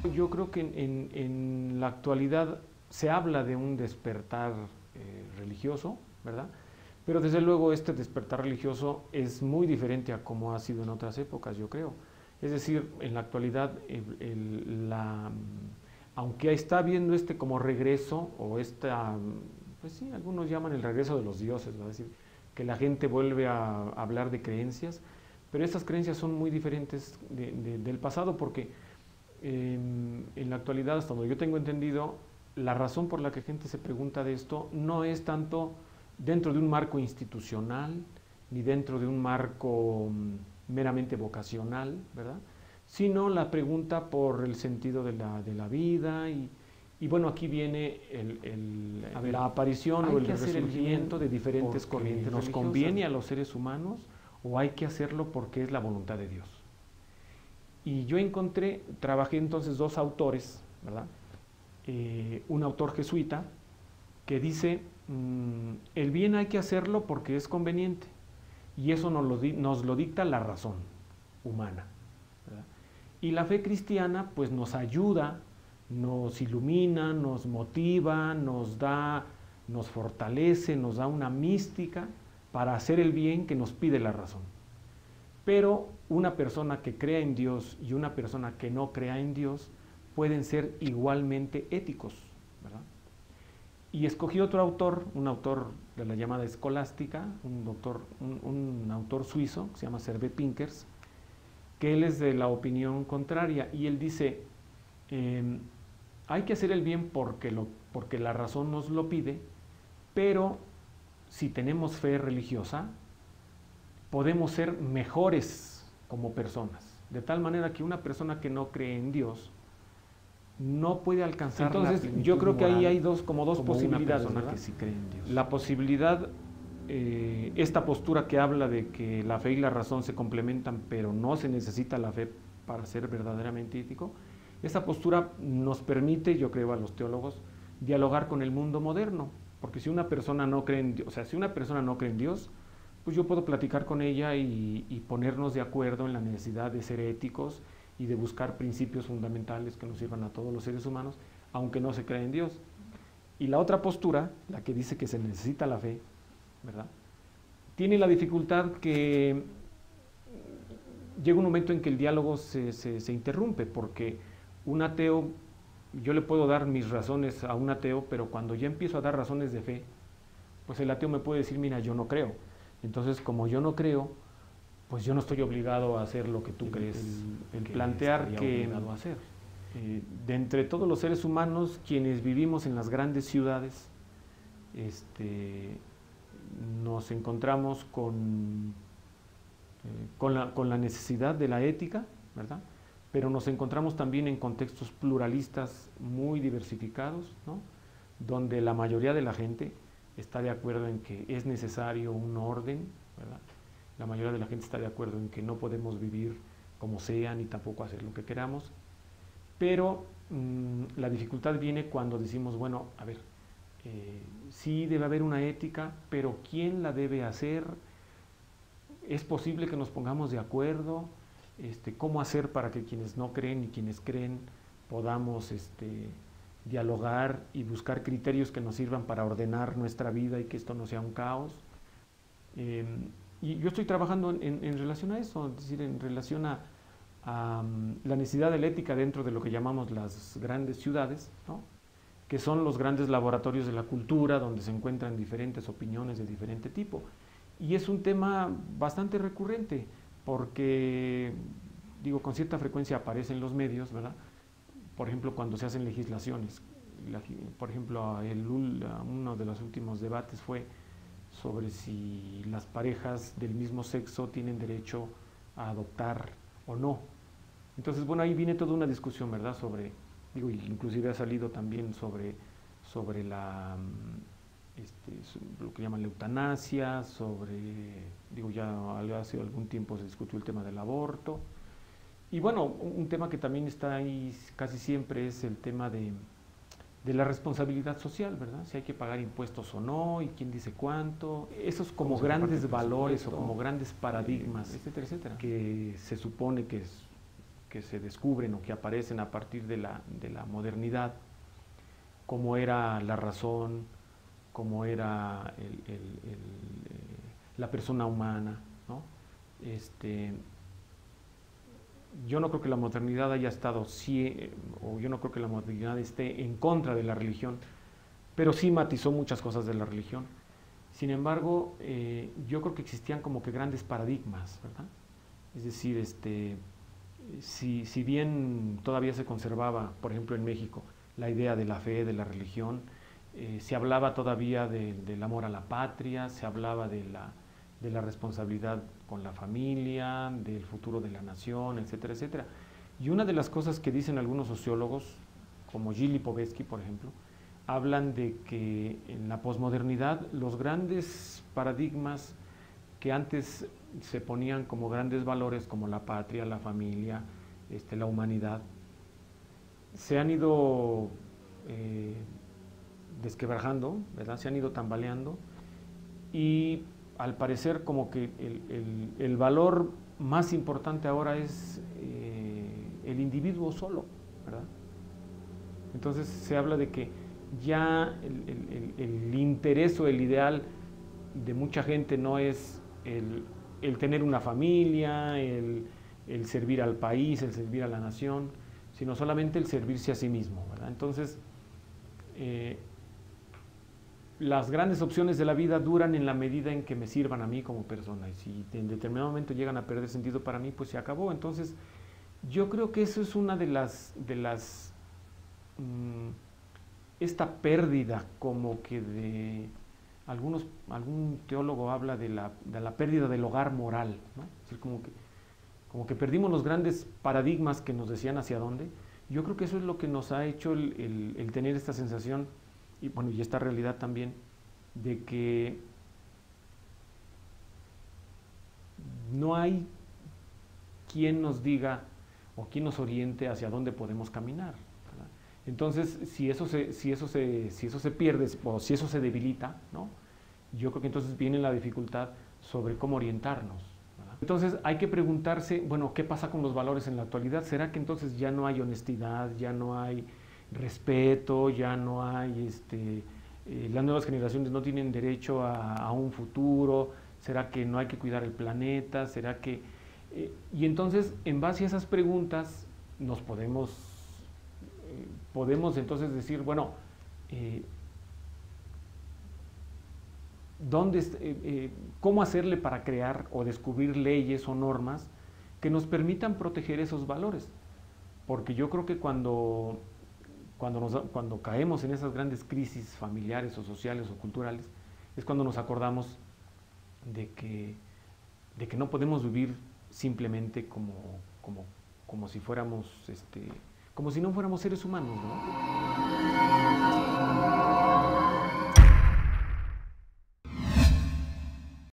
Yo creo que en la actualidad se habla de un despertar religioso, ¿verdad? Pero desde luego este despertar religioso es muy diferente a como ha sido en otras épocas, yo creo. Es decir, en la actualidad, aunque está habiendo este como regreso, o esta, pues sí, algunos llaman el regreso de los dioses, ¿verdad? Es decir, que la gente vuelve a hablar de creencias, pero estas creencias son muy diferentes del pasado porque en la actualidad, hasta donde yo tengo entendido, la razón por la que gente se pregunta de esto no es tanto dentro de un marco institucional, ni dentro de un marco meramente vocacional, ¿verdad? Sino la pregunta por el sentido de la vida y bueno, aquí viene la aparición o el resurgimiento de diferentes corrientes. ¿Nos conviene a los seres humanos o hay que hacerlo porque es la voluntad de Dios? Y yo trabajé entonces dos autores, ¿verdad? Un autor jesuita que dice, el bien hay que hacerlo porque es conveniente, y eso nos lo dicta la razón humana, ¿verdad? Y la fe cristiana pues nos ayuda, nos ilumina, nos motiva, nos fortalece, nos da una mística para hacer el bien que nos pide la razón. Pero una persona que crea en Dios y una persona que no crea en Dios pueden ser igualmente éticos, ¿verdad? Y escogí otro autor, un autor de la llamada escolástica, un autor suizo, que se llama Servet Pincers, que él es de la opinión contraria, y él dice, hay que hacer el bien porque la razón nos lo pide, pero si tenemos fe religiosa, podemos ser mejores como personas, de tal manera que una persona que no cree en Dios no puede alcanzar. Entonces, yo creo que ahí hay dos posibilidades, ¿verdad? Que sí cree en Dios. La posibilidad, esta postura que habla de que la fe y la razón se complementan, pero no se necesita la fe para ser verdaderamente ético. Esta postura nos permite, yo creo, a los teólogos, dialogar con el mundo moderno, porque si una persona no cree en Dios, o sea, si una persona no cree en Dios, pues yo puedo platicar con ella y ponernos de acuerdo en la necesidad de ser éticos y de buscar principios fundamentales que nos sirvan a todos los seres humanos, aunque no se crea en Dios. Y la otra postura, la que dice que se necesita la fe, ¿verdad? Tiene la dificultad que llega un momento en que el diálogo se interrumpe, porque un ateo, yo le puedo dar mis razones a un ateo, pero cuando ya empiezo a dar razones de fe, pues el ateo me puede decir, mira, yo no creo. Entonces, como yo no creo, pues yo no estoy obligado a hacer lo que tú crees. El plantear que de entre todos los seres humanos, quienes vivimos en las grandes ciudades, nos encontramos con la necesidad de la ética, ¿verdad? Pero nos encontramos también en contextos pluralistas muy diversificados, ¿no? Donde la mayoría de la gente está de acuerdo en que es necesario un orden, ¿verdad? La mayoría de la gente está de acuerdo en que no podemos vivir como sea, ni tampoco hacer lo que queramos, pero la dificultad viene cuando decimos, bueno, a ver, sí debe haber una ética, pero ¿quién la debe hacer? ¿Es posible que nos pongamos de acuerdo? ¿Cómo hacer para que quienes no creen y quienes creen podamos dialogar y buscar criterios que nos sirvan para ordenar nuestra vida y que esto no sea un caos? Y yo estoy trabajando en relación a eso, es decir, en relación a la necesidad de la ética dentro de lo que llamamos las grandes ciudades, ¿no? Que son los grandes laboratorios de la cultura, donde se encuentran diferentes opiniones de diferente tipo. Y es un tema bastante recurrente, porque, digo, con cierta frecuencia aparece en los medios, ¿verdad? Por ejemplo, cuando se hacen legislaciones. Por ejemplo, uno de los últimos debates fue sobre si las parejas del mismo sexo tienen derecho a adoptar o no. Entonces, bueno, ahí viene toda una discusión, ¿verdad? Inclusive ha salido también sobre lo que llaman la eutanasia, ya hace algún tiempo se discutió el tema del aborto. Y bueno, un tema que también está ahí casi siempre es el tema de la responsabilidad social, ¿verdad? Si hay que pagar impuestos o no, y quién dice cuánto. Esos como grandes valores o como grandes paradigmas, etcétera, etcétera, que se supone que que se descubren o que aparecen a partir de la modernidad, como era la razón, como era la persona humana, ¿no? Yo no creo que la modernidad haya estado, o yo no creo que la modernidad esté en contra de la religión, pero sí matizó muchas cosas de la religión. Sin embargo, yo creo que existían como que grandes paradigmas, ¿verdad? Es decir, si bien todavía se conservaba, por ejemplo en México, la idea de la fe, de la religión, se hablaba todavía del amor a la patria, se hablaba de la responsabilidad con la familia, del futuro de la nación, etcétera, etcétera. Y una de las cosas que dicen algunos sociólogos, como Gili Povetsky, por ejemplo, hablan de que en la posmodernidad los grandes paradigmas que antes se ponían como grandes valores, como la patria, la familia, la humanidad, se han ido desquebrajando, ¿verdad? Se han ido tambaleando y al parecer como que el valor más importante ahora es el individuo solo, ¿verdad? Entonces se habla de que ya el interés o el ideal de mucha gente no es el tener una familia, el servir al país, el servir a la nación, sino solamente el servirse a sí mismo, ¿verdad? Entonces, las grandes opciones de la vida duran en la medida en que me sirvan a mí como persona, y si en determinado momento llegan a perder sentido para mí, pues se acabó. Entonces, yo creo que eso es una de las esta pérdida como que algún teólogo habla de la pérdida del hogar moral, ¿no? Es decir, como que perdimos los grandes paradigmas que nos decían hacia dónde. Yo creo que eso es lo que nos ha hecho el tener esta sensación, y bueno, y esta realidad también, de que no hay quien nos diga o quien nos oriente hacia dónde podemos caminar, ¿verdad? Entonces, si eso se pierde o si eso se debilita, ¿no? Yo creo que entonces viene la dificultad sobre cómo orientarnos, ¿verdad? Entonces hay que preguntarse, bueno, ¿qué pasa con los valores en la actualidad? ¿Será que entonces ya no hay honestidad, ya no hay respeto, ya no hay, las nuevas generaciones no tienen derecho a un futuro? ¿Será que no hay que cuidar el planeta? ¿Será que...? Y entonces, en base a esas preguntas, nos podemos entonces decir, bueno, ¿cómo hacerle para crear o descubrir leyes o normas que nos permitan proteger esos valores? Porque yo creo que cuando caemos en esas grandes crisis familiares o sociales o culturales, es cuando nos acordamos de que no podemos vivir simplemente como si fuéramos, como si no fuéramos seres humanos, ¿no?